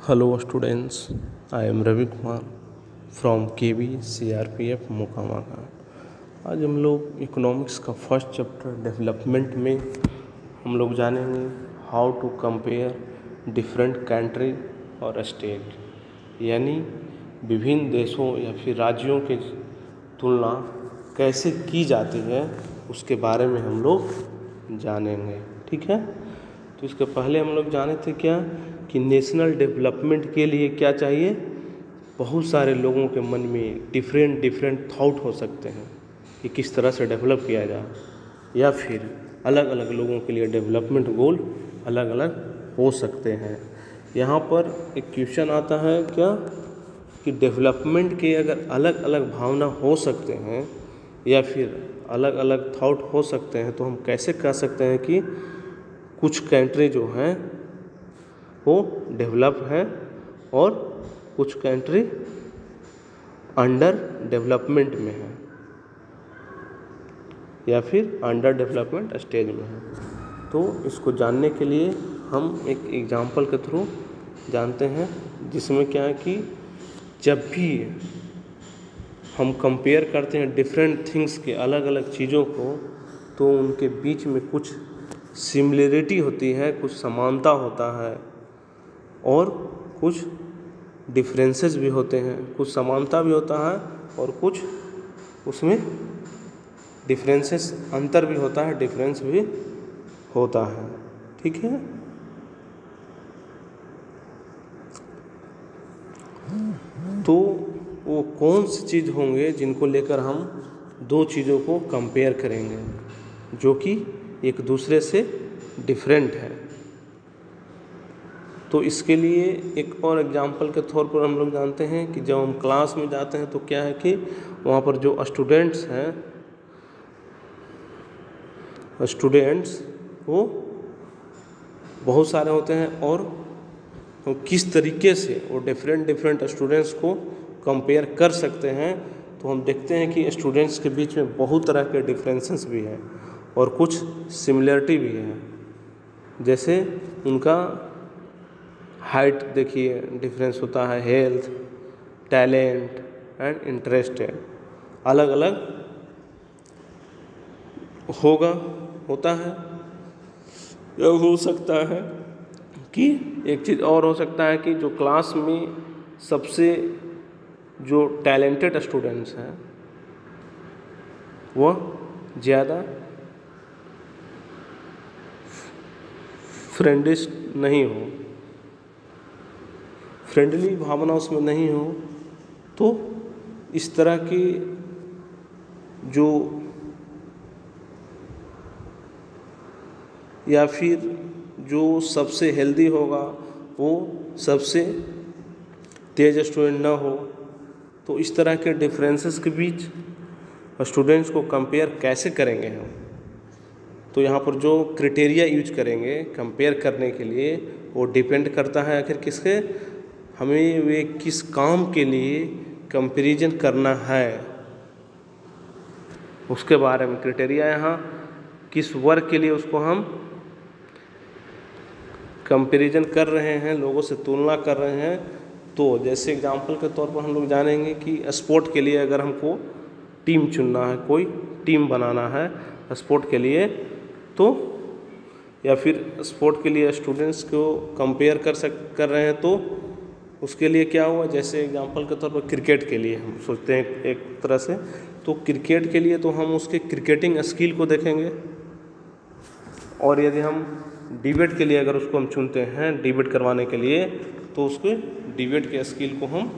Hello students, I am Ravi Kumar from KB CRPF Mokama का। आज हम लोग इकोनॉमिक्स का फर्स्ट चैप्टर डेवलपमेंट में हम लोग जानेंगे how to compare different country और स्टेट, यानी विभिन्न देशों या फिर राज्यों की तुलना कैसे की जाती है उसके बारे में हम लोग जानेंगे। ठीक है, तो इसके पहले हम लोग जाने थे क्या कि नेशनल डेवलपमेंट के लिए क्या चाहिए। बहुत सारे लोगों के मन में डिफरेंट थॉट हो सकते हैं कि किस तरह से डेवलप किया जाए, या फिर अलग अलग लोगों के लिए डेवलपमेंट गोल अलग अलग हो सकते हैं। यहाँ पर एक क्वेश्चन आता है क्या कि डेवलपमेंट के अगर अलग अलग भावना हो सकते हैं या फिर अलग अलग थॉट हो सकते हैं, तो हम कैसे कह सकते हैं कि कुछ कंट्री जो हैं वो डेवलप है और कुछ कंट्री अंडर डेवलपमेंट में है या फिर अंडर डेवलपमेंट स्टेज में है। तो इसको जानने के लिए हम एक एग्जांपल के थ्रू जानते हैं, जिसमें क्या है कि जब भी हम कंपेयर करते हैं डिफरेंट थिंग्स के अलग अलग चीज़ों को, तो उनके बीच में कुछ सिमिलरिटी होती है, कुछ समानता होता है और कुछ डिफरेंसेस भी होते हैं। कुछ समानता भी होता है और कुछ उसमें डिफरेंसेस अंतर भी होता है, डिफरेंस भी होता है। ठीक है, तो वो कौन सी चीज़ होंगे जिनको लेकर हम दो चीज़ों को कंपेयर करेंगे जो कि एक दूसरे से डिफरेंट है। तो इसके लिए एक और एग्जांपल के तौर पर हम लोग जानते हैं कि जब हम क्लास में जाते हैं तो क्या है कि वहाँ पर जो स्टूडेंट्स हैं, स्टूडेंट्स वो बहुत सारे होते हैं और किस तरीके से वो डिफरेंट स्टूडेंट्स को कंपेयर कर सकते हैं। तो हम देखते हैं कि स्टूडेंट्स के बीच में बहुत तरह के डिफरेंसेस भी हैं और कुछ सिमिलरिटी भी है। जैसे उनका हाइट देखिए डिफरेंस होता है, हेल्थ, टैलेंट एंड इंटरेस्टेड अलग अलग होता है। यह हो सकता है कि एक चीज़ और हो सकता है कि जो क्लास में सबसे जो टैलेंटेड स्टूडेंट्स हैं वह ज़्यादा फ्रेंडली भावना उसमें नहीं हो। तो इस तरह की जो या फिर जो सबसे हेल्दी होगा वो सबसे तेज स्टूडेंट ना हो। तो इस तरह के डिफरेंसेस के बीच स्टूडेंट्स को कंपेयर कैसे करेंगे हम, तो यहाँ पर जो क्राइटेरिया यूज करेंगे कंपेयर करने के लिए वो डिपेंड करता है आखिर किसके, हमें वे किस काम के लिए कंपैरिजन करना है उसके बारे में क्राइटेरिया। यहाँ किस वर्क के लिए उसको हम कंपैरिजन कर रहे हैं, लोगों से तुलना कर रहे हैं। तो जैसे एग्जांपल के तौर पर हम लोग जानेंगे कि स्पोर्ट के लिए अगर हमको टीम चुनना है, कोई टीम बनाना है स्पोर्ट के लिए, तो या फिर स्पोर्ट के लिए स्टूडेंट्स को कंपेयर कर रहे हैं, तो उसके लिए क्या हुआ। जैसे एग्जांपल के तौर पर क्रिकेट के लिए हम सोचते हैं एक तरह से, तो क्रिकेट के लिए तो हम उसके क्रिकेटिंग स्किल को देखेंगे, और यदि हम डिबेट के लिए अगर उसको हम चुनते हैं डिबेट करवाने के लिए, तो उसके डिबेट के स्किल को हम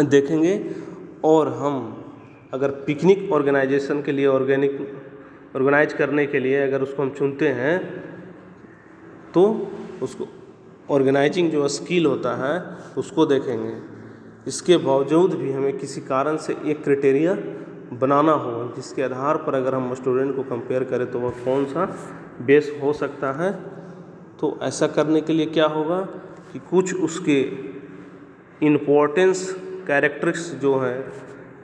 देखेंगे। और हम अगर पिकनिक ऑर्गेनाइजेशन के लिए ऑर्गेनाइज करने के लिए अगर उसको हम चुनते हैं, तो उसको ऑर्गेनाइजिंग जो स्किल होता है उसको देखेंगे। इसके बावजूद भी हमें किसी कारण से एक क्राइटेरिया बनाना हो जिसके आधार पर अगर हम स्टूडेंट को कंपेयर करें तो वह कौन सा बेस हो सकता है। तो ऐसा करने के लिए क्या होगा कि कुछ उसके इम्पोर्टेंस कैरेक्टरिस्टिक्स जो हैं,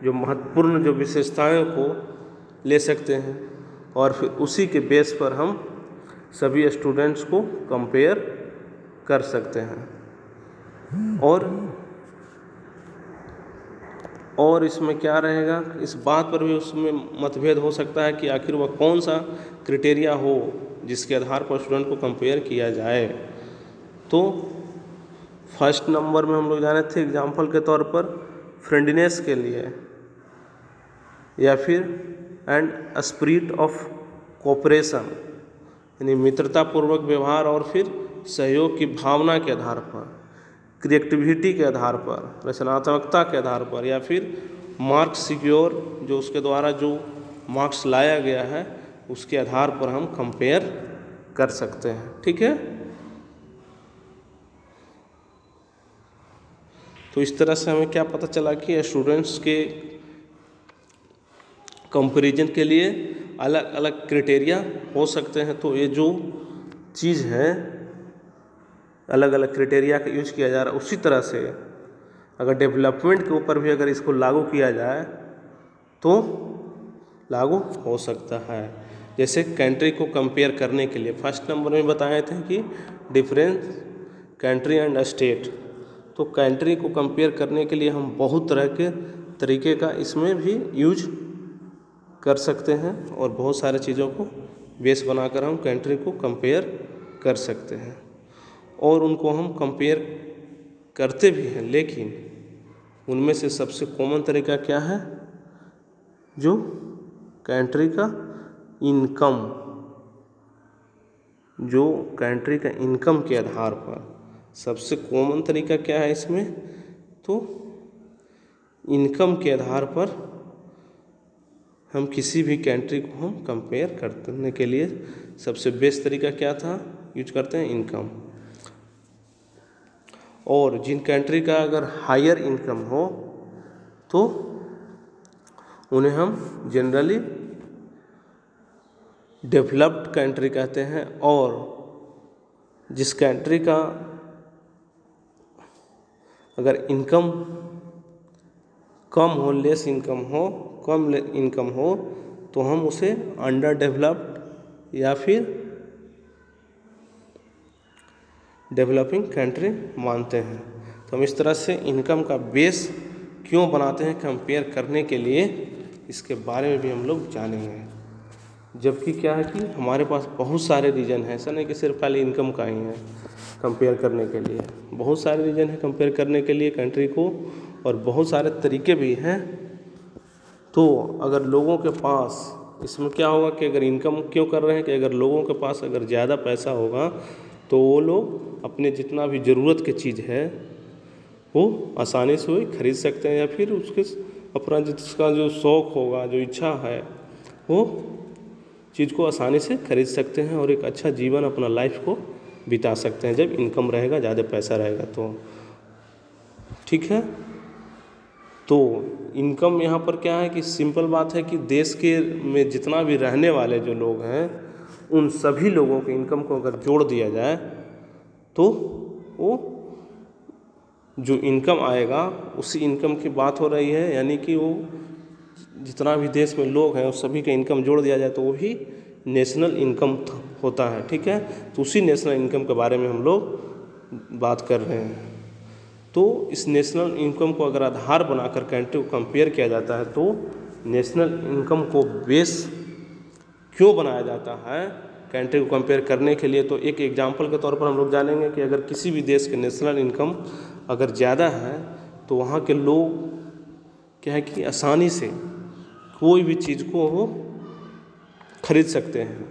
जो महत्वपूर्ण जो विशेषताएं को ले सकते हैं और फिर उसी के बेस पर हम सभी स्टूडेंट्स को कंपेयर कर सकते हैं। और इसमें क्या रहेगा, इस बात पर भी उसमें मतभेद हो सकता है कि आखिर वह कौन सा क्राइटेरिया हो जिसके आधार पर स्टूडेंट को कंपेयर किया जाए। तो फर्स्ट नंबर में हम लोग जाने थे एग्जाम्पल के तौर पर फ्रेंडनेस के लिए, या फिर एंड स्पिरिट ऑफ कोऑपरेशन यानी मित्रतापूर्वक व्यवहार और फिर सहयोग की भावना के आधार पर, क्रिएटिविटी के आधार पर, रचनात्मकता के आधार पर, या फिर मार्क्स सिक्योर जो उसके द्वारा जो मार्क्स लाया गया है उसके आधार पर हम कंपेयर कर सकते हैं। ठीक है, तो इस तरह से हमें क्या पता चला कि स्टूडेंट्स के कंपैरिजन के लिए अलग अलग क्राइटेरिया हो सकते हैं। तो ये जो चीज़ है अलग अलग क्राइटेरिया का यूज किया जा रहा है, उसी तरह से अगर डेवलपमेंट के ऊपर भी अगर इसको लागू किया जाए तो लागू हो सकता है। जैसे कंट्री को कंपेयर करने के लिए फर्स्ट नंबर में बताए थे कि डिफरेंस कंट्री एंड स्टेट, तो कंट्री को कंपेयर करने के लिए हम बहुत तरह के तरीके का इसमें भी यूज कर सकते हैं और बहुत सारे चीज़ों को बेस बनाकर हम कंट्री को कंपेयर कर सकते हैं और उनको हम कंपेयर करते भी हैं। लेकिन उनमें से सबसे कॉमन तरीका क्या है, जो कंट्री का इनकम, जो कंट्री का इनकम के आधार पर सबसे कॉमन तरीका क्या है इसमें, तो इनकम के आधार पर हम किसी भी कंट्री को हम कंपेयर करने के लिए सबसे बेस्ट तरीका क्या था, यूज करते हैं इनकम। और जिन कंट्री का अगर हायर इनकम हो तो उन्हें हम जनरली डेवलप्ड कंट्री कहते हैं, और जिस कंट्री का अगर इनकम कम हो, लेस इनकम हो, कम इनकम हो, तो हम उसे अंडर डेवलप्ड या फिर डेवलपिंग कंट्री मानते हैं। तो हम इस तरह से इनकम का बेस क्यों बनाते हैं कंपेयर करने के लिए, इसके बारे में भी हम लोग जानेंगे। जबकि क्या है कि हमारे पास बहुत सारे रीज़न हैं, ऐसा नहीं कि सिर्फ खाली इनकम का ही है कंपेयर करने के लिए, बहुत सारे रीज़न हैं कंपेयर करने के लिए कंट्री को और बहुत सारे तरीके भी हैं। तो अगर लोगों के पास इसमें क्या होगा कि अगर इनकम क्यों कर रहे हैं कि अगर लोगों के पास अगर ज़्यादा पैसा होगा तो वो लोग अपने जितना भी ज़रूरत की चीज़ है वो आसानी से वही खरीद सकते हैं, या फिर उसके अपना जिसका जो शौक़ होगा, जो इच्छा है, वो चीज़ को आसानी से खरीद सकते हैं और एक अच्छा जीवन अपना लाइफ को बिता सकते हैं जब इनकम रहेगा, ज़्यादा पैसा रहेगा तो। ठीक है, तो इनकम यहाँ पर क्या है कि सिंपल बात है कि देश के में जितना भी रहने वाले जो लोग हैं उन सभी लोगों के इनकम को अगर जोड़ दिया जाए तो वो जो इनकम आएगा उसी इनकम की बात हो रही है, यानी कि वो जितना भी देश में लोग हैं उस सभी का इनकम जोड़ दिया जाए तो वो भी नेशनल इनकम होता है। ठीक है, तो उसी नेशनल इनकम के बारे में हम लोग बात कर रहे हैं। तो इस नेशनल इनकम को अगर आधार बनाकर कंट्री को कंपेयर किया जाता है तो नेशनल इनकम को बेस क्यों बनाया जाता है कंट्री को कंपेयर करने के लिए, तो एक एग्जांपल के तौर पर हम लोग जानेंगे कि अगर किसी भी देश के नेशनल इनकम अगर ज़्यादा है तो वहाँ के लोग क्या है कि आसानी से कोई भी चीज़ को वो खरीद सकते हैं।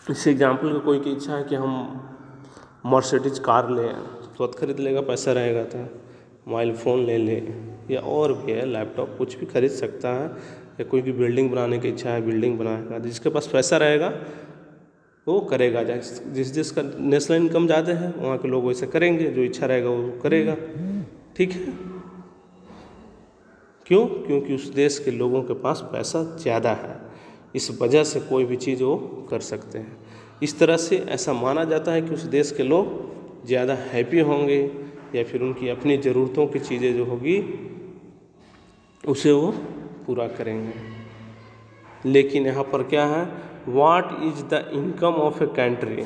इस एग्जांपल का कोई की इच्छा है कि हम मर्सिडीज कार लें, तुरंत खरीद लेगा, पैसा रहेगा तो मोबाइल फ़ोन ले ले, या और भी है लैपटॉप, कुछ भी खरीद सकता है। या कोई की बिल्डिंग बनाने की इच्छा है, बिल्डिंग बनाएगा, जिसके पास पैसा रहेगा वो करेगा। जिस जिसका नेशनल इनकम ज़्यादा है वहाँ के लोग वैसे करेंगे, जो इच्छा रहेगा वो करेगा। ठीक है, क्यों? क्योंकि उस देश के लोगों के पास पैसा ज़्यादा है, इस वजह से कोई भी चीज़ वो कर सकते हैं। इस तरह से ऐसा माना जाता है कि उस देश के लोग ज़्यादा हैप्पी होंगे या फिर उनकी अपनी ज़रूरतों की चीज़ें जो होगी उसे वो पूरा करेंगे। लेकिन यहाँ पर क्या है, what is the income of a country,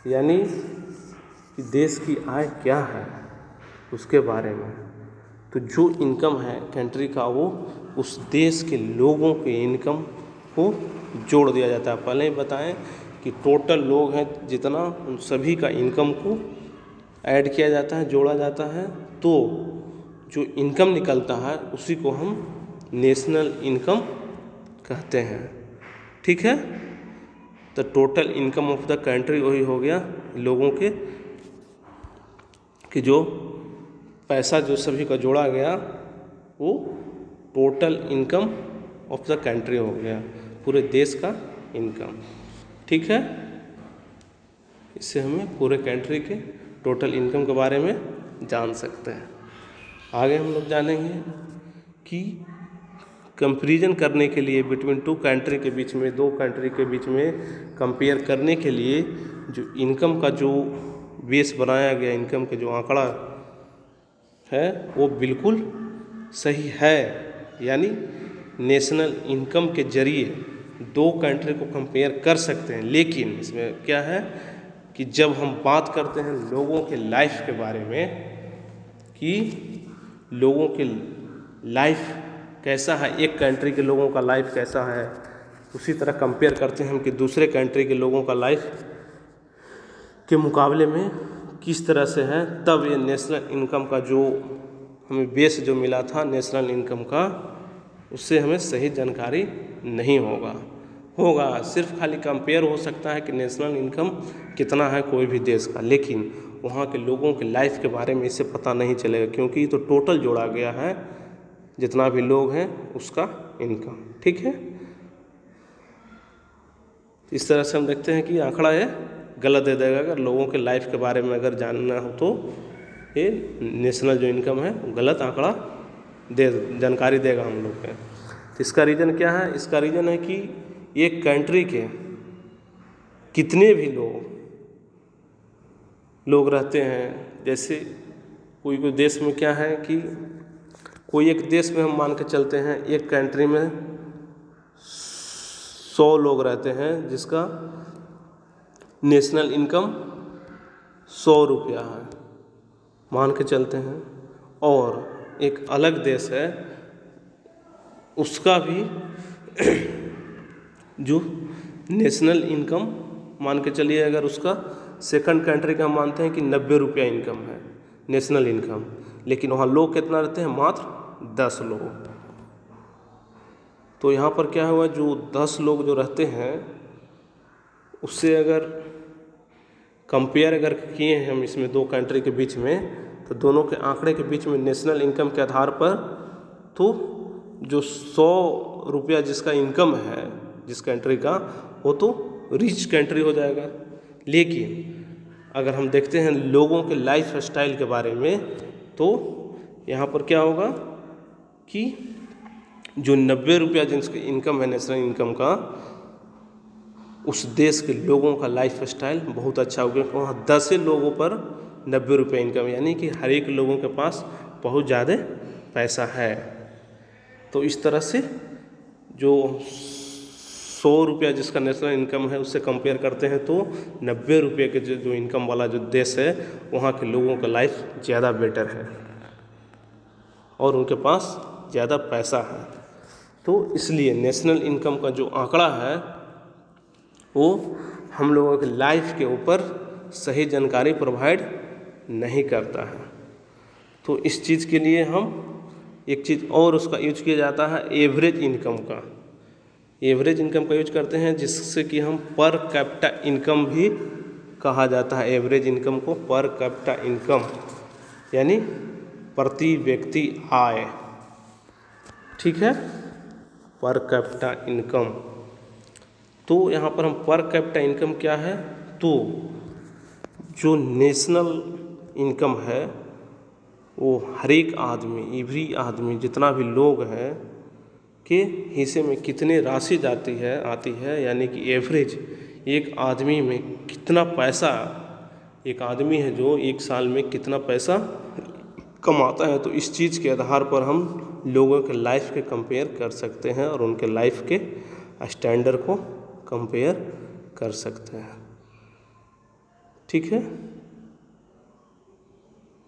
यानी कि देश की आय क्या है उसके बारे में। तो जो इनकम है कंट्री का वो उस देश के लोगों के इनकम को जोड़ दिया जाता है। पहले ही बताएं कि टोटल लोग हैं जितना, उन सभी का इनकम को ऐड किया जाता है, जोड़ा जाता है, तो जो इनकम निकलता है उसी को हम नेशनल इनकम कहते हैं। ठीक है, तो total income of the country वही हो गया लोगों के कि जो पैसा जो सभी का जोड़ा गया वो total income of the country हो गया, पूरे देश का इनकम। ठीक है, इससे हमें पूरे कंट्री के टोटल इनकम के बारे में जान सकते हैं। आगे हम लोग जानेंगे कि कंपैरिजन करने के लिए बिटवीन टू कंट्री के बीच में, दो कंट्री के बीच में कंपेयर करने के लिए जो इनकम का जो बेस बनाया गया, इनकम के जो आंकड़ा है वो बिल्कुल सही है, यानी नेशनल इनकम के जरिए दो कंट्री को कंपेयर कर सकते हैं। लेकिन इसमें क्या है कि जब हम बात करते हैं लोगों के लाइफ के बारे में कि लोगों के लाइफ कैसा है, एक कंट्री के लोगों का लाइफ कैसा है, उसी तरह कंपेयर करते हैं हम कि दूसरे कंट्री के लोगों का लाइफ के मुकाबले में किस तरह से है, तब ये नेशनल इनकम का जो हमें बेस जो मिला था नेशनल इनकम का, उससे हमें सही जानकारी नहीं होगा सिर्फ खाली कंपेयर हो सकता है कि नेशनल इनकम कितना है कोई भी देश का, लेकिन वहाँ के लोगों के लाइफ के बारे में इससे पता नहीं चलेगा, क्योंकि तो टोटल जोड़ा गया है जितना भी लोग हैं उसका इनकम। ठीक है, इस तरह से हम देखते हैं कि आंकड़ा ये गलत दे देगा। अगर लोगों के लाइफ के बारे में अगर जानना हो तो ये नेशनल जो इनकम है गलत आंकड़ा जानकारी देगा हम लोग के। तो इसका रीज़न क्या है? इसका रीज़न है कि एक कंट्री के कितने भी लोग रहते हैं। जैसे कोई देश में क्या है कि कोई एक देश में हम मान के चलते हैं एक कंट्री में 100 लोग रहते हैं जिसका नेशनल इनकम 100 रुपया है मान के चलते हैं, और एक अलग देश है उसका भी जो नेशनल इनकम मान के चलिए, अगर उसका सेकंड कंट्री का हम मानते हैं कि 90 रुपया इनकम है नेशनल इनकम, लेकिन वहाँ लोग कितना रहते हैं? मात्र 10 लोग। तो यहाँ पर क्या हुआ, जो 10 लोग जो रहते हैं उससे अगर कंपेयर अगर किए हैं हम इसमें दो कंट्री के बीच में, तो दोनों के आंकड़े के बीच में नेशनल इनकम के आधार पर तो जो 100 रुपया जिसका इनकम है जिस कंट्री का, वो तो रिच कंट्री हो जाएगा। लेकिन अगर हम देखते हैं लोगों के लाइफ स्टाइल के बारे में, तो यहाँ पर क्या होगा कि जो 90 रुपया जिनकी इनकम है नेशनल इनकम का, उस देश के लोगों का लाइफ स्टाइल बहुत अच्छा हो गया। वहाँ 10 लोगों पर 90 रुपये इनकम, यानी कि हर एक लोगों के पास बहुत ज़्यादा पैसा है। तो इस तरह से जो 100 रुपया जिसका नेशनल इनकम है उससे कंपेयर करते हैं तो 90 रुपये के जो इनकम वाला जो देश है वहाँ के लोगों का लाइफ ज़्यादा बेटर है और उनके पास ज़्यादा पैसा है। तो इसलिए नेशनल इनकम का जो आंकड़ा है वो हम लोगों के लाइफ के ऊपर सही जानकारी प्रोवाइड नहीं करता है। तो इस चीज़ के लिए हम एक चीज़ और उसका यूज किया जाता है एवरेज इनकम का। एवरेज इनकम का यूज करते हैं जिससे कि हम पर कैपिटा इनकम भी कहा जाता है। एवरेज इनकम को पर कैपिटा इनकम यानी प्रति व्यक्ति आय, ठीक है, पर कैपिटा इनकम। तो यहाँ पर हम पर कैपिटा इनकम क्या है, तो जो नेशनल इनकम है वो हर एक आदमी, एवरी आदमी, जितना भी लोग हैं के हिस्से में कितने राशि आती है, यानी कि एवरेज एक आदमी में कितना पैसा, एक आदमी है जो एक साल में कितना पैसा कमाता है। तो इस चीज़ के आधार पर हम लोगों के लाइफ के कंपेयर कर सकते हैं और उनके लाइफ के स्टैंडर्ड को कंपेयर कर सकते हैं। ठीक है,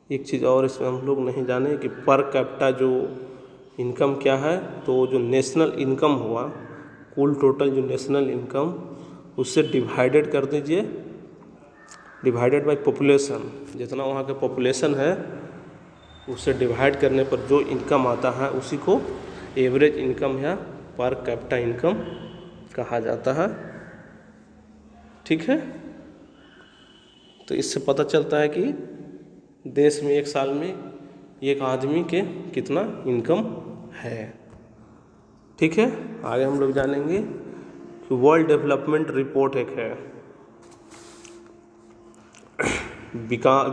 एक चीज़ और इसमें हम लोग नहीं जाने कि पर कैपिटा जो इनकम क्या है, तो जो नेशनल इनकम हुआ, कुल टोटल जो नेशनल इनकम, उससे डिवाइडेड कर दीजिए, डिवाइडेड बाय पॉपुलेशन, जितना वहाँ का पॉपुलेशन है उससे डिवाइड करने पर जो इनकम आता है उसी को एवरेज इनकम या पर कैपिटा इनकम कहा जाता है। ठीक है, तो इससे पता चलता है कि देश में एक साल में एक आदमी के कितना इनकम है। ठीक है, आगे हम लोग जानेंगे कि वर्ल्ड डेवलपमेंट रिपोर्ट एक है,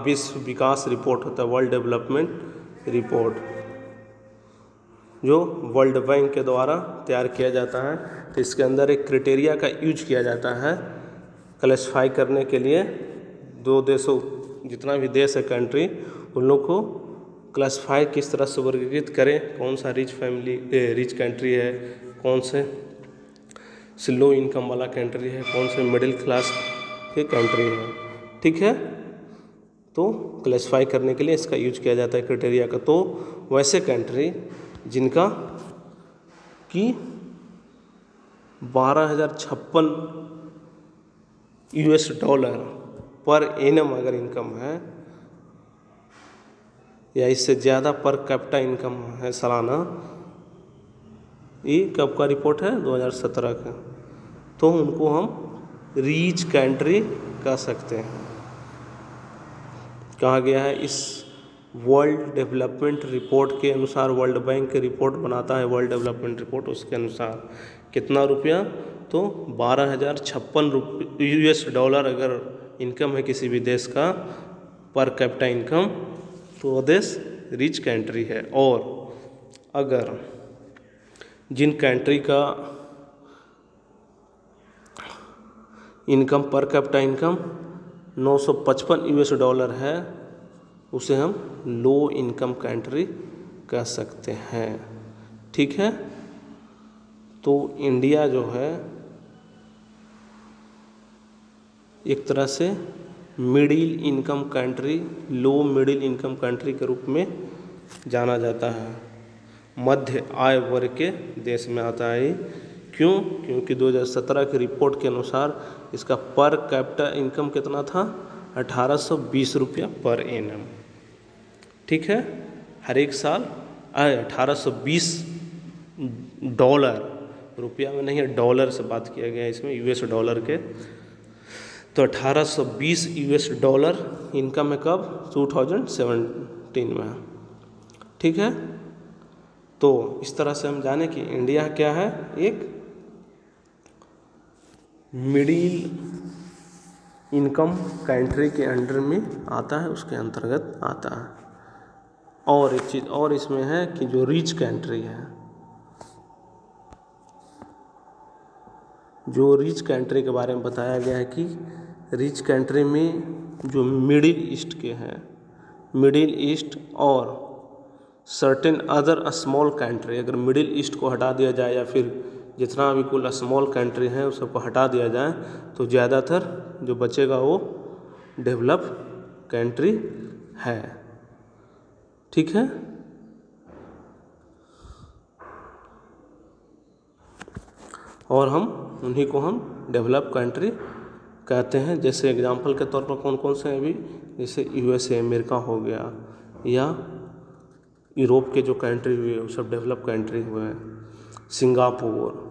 विश्व विकास रिपोर्ट होता है, वर्ल्ड डेवलपमेंट रिपोर्ट, जो वर्ल्ड बैंक के द्वारा तैयार किया जाता है। तो इसके अंदर एक क्राइटेरिया का यूज किया जाता है क्लासिफाई करने के लिए, दो देशों, जितना भी देश है कंट्री, उन लोग को क्लासिफाई किस तरह से वर्गीकृत करें, कौन सा रिच कंट्री है, कौन से लो इनकम वाला कंट्री है, कौन से मिडिल क्लास के कंट्री है। ठीक है, तो क्लासिफाई करने के लिए इसका यूज किया जाता है क्राइटेरिया का। तो वैसे कंट्री जिनका कि 12,056 $, पर एनम अगर इनकम है या इससे ज़्यादा पर कैपिटा इनकम है सालाना, ये कब का रिपोर्ट है, 2017 का, तो उनको हम रीच कंट्री कह सकते हैं। कहा गया है इस वर्ल्ड डेवलपमेंट रिपोर्ट के अनुसार, वर्ल्ड बैंक के रिपोर्ट बनाता है वर्ल्ड डेवलपमेंट रिपोर्ट, उसके अनुसार कितना रुपया, तो 12,056 $, अगर इनकम है किसी भी देश का पर कैपिटा इनकम, तो वो देश रिच कंट्री है। और अगर जिन कंट्री का इनकम पर कैपिटा इनकम 955 $, है, उसे हम लो इनकम कंट्री कह सकते हैं। ठीक है, तो इंडिया जो है एक तरह से middle income country, low middle income country के रूप में जाना जाता है, मध्य आय वर्ग के देश में आता है। क्यों? क्योंकि 2017 की रिपोर्ट के अनुसार इसका पर कैपिटा इनकम कितना था, 1820 रुपया पर एनम। ठीक है, हर एक साल 1820 $, रुपया में नहीं है, डॉलर से बात किया गया इसमें, $, के, तो 1820 $, इनकम है कब, 2017 में। ठीक है, तो इस तरह से हम जाने कि इंडिया क्या है, एक मिडिल इनकम कंट्री के अंडर में आता है, उसके अंतर्गत आता है। और एक चीज़ और इसमें है कि जो रिच कंट्री है, जो रिच कंट्री के बारे में बताया गया है कि रिच कंट्री में जो मिडिल ईस्ट के हैं, मिडिल ईस्ट और सर्टेन अदर स्मॉल कंट्री, अगर मिडिल ईस्ट को हटा दिया जाए या फिर जितना भी कुल स्मॉल कंट्री है उस सबको हटा दिया जाए, तो ज़्यादातर जो बचेगा वो डेवलप कंट्री है। ठीक है, और हम उन्हीं को हम डेवलप कंट्री कहते हैं। जैसे एग्जांपल के तौर पर कौन कौन से हैं अभी, जैसे USA अमेरिका हो गया, या यूरोप के जो कंट्री हुए वो सब डेवलप कंट्री हुए हैं, सिंगापुर,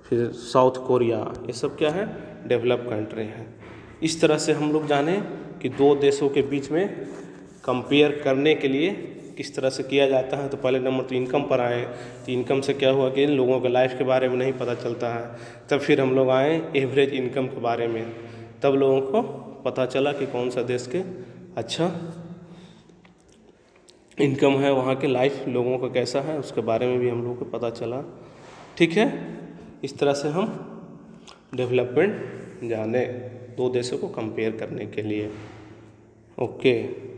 फिर साउथ कोरिया, ये सब क्या है, डेवलप कंट्री है। इस तरह से हम लोग जाने कि दो देशों के बीच में कंपेयर करने के लिए किस तरह से किया जाता है। तो पहले नंबर तो इनकम पर आए, तो इनकम से क्या हुआ कि इन लोगों के लाइफ के बारे में नहीं पता चलता है। तब फिर हम लोग आए एवरेज इनकम के बारे में, तब लोगों को पता चला कि कौन सा देश के अच्छा इनकम है, वहाँ के लाइफ लोगों का कैसा है, उसके बारे में भी हम लोगों को पता चला। ठीक है, इस तरह से हम डेवलपमेंट जाने दो देशों को कंपेयर करने के लिए। ओके।